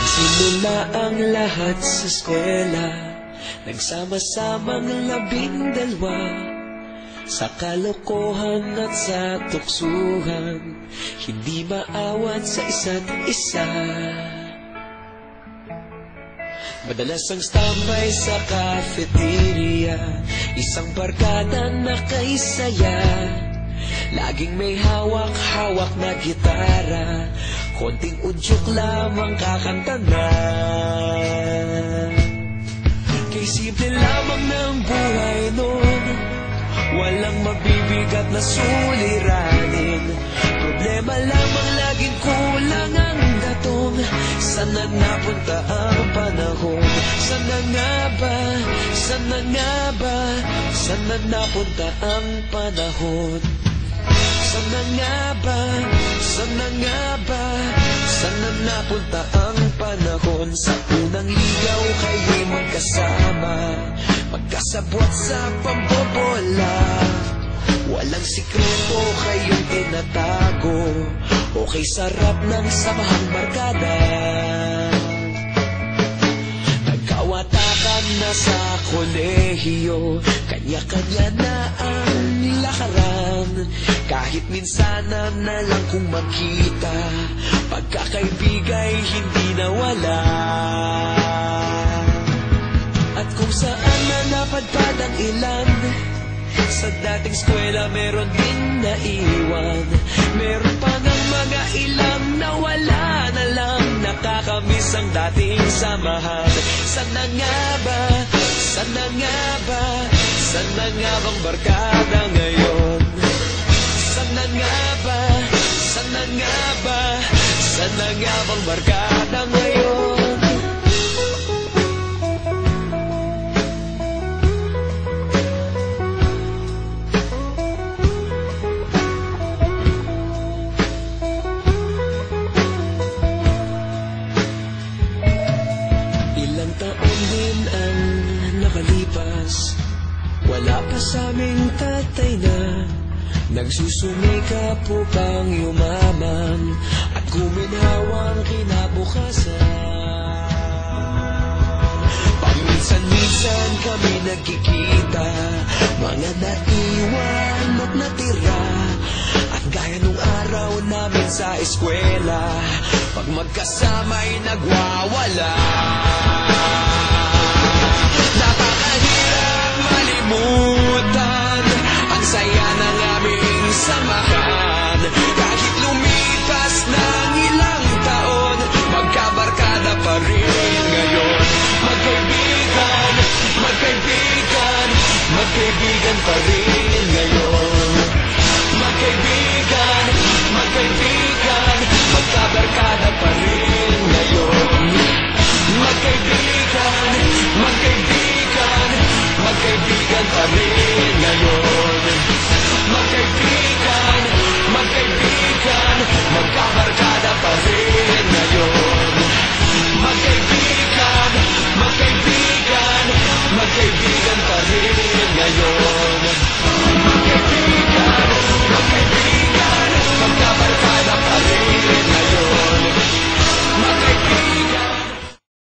Nagsimula ang lahat sa eskwela, nagsama-samang 12, sa kalokohan at sa tuksuhan, hindi maawat sa isa't isa. Madalas ang standby sa cafeteria, isang barkada na kaisaya, laging may hawak-hawak na gitara, konting udyok lamang kakanta na. Kay simple lamang ng buhay nun, walang mabibigat na suliranin, problema lamang laging kulang ang gatong. Sana napunta ang panahon? Sana nga ba? Sana nga ba? Sana napunta ang panahon? Sana nga ba? Sana nga ba? Sana napunta ang panahon? Sa unang ligaw kayo'y magkasama, magkasabwat sa pambobola, walang sikreto kayong tinatago, okay sarap ng samahang barkada. Nagkawatakan na sa kolehiyo, kanya-kanya na ang lakaran, kahit minsanan na lang kung magkita, pagkakaibigay hindi nawala. At kung saan na napadpad ang ilan, sa dating eskwela meron din naiwan, meron pa ng mga ilang nawala na lang, nakakamiss ang dating samahan. Sana nga ba? Sana nga ba? Sana nga bang barkada ngayon? Sana nga ba? Sana nga ba? Sana nga bang barkada ngayon? Ilang taon din ang nakalipas, wala pa sa aming tatay na nagsusumikap upang yumaman at guminhawang kinabukasan. Paminsan-minsan kami nagkikita, mga naiwan at natira, at gaya nung araw namin sa eskwela, pag magkasama'y nagwawala. Napakahirap malimutan ang saya ng aming samahan, kahit lumipas ng ilang taon, magkabarkada pa rin ngayon. Magkaibigan, magkaibigan, magkaibigan pa rin ngayon. Magkaibigan, magkaibigan, magkabarkada pa rin ngayon. Magkaibigan, magkaibigan, magkaibigan pa rin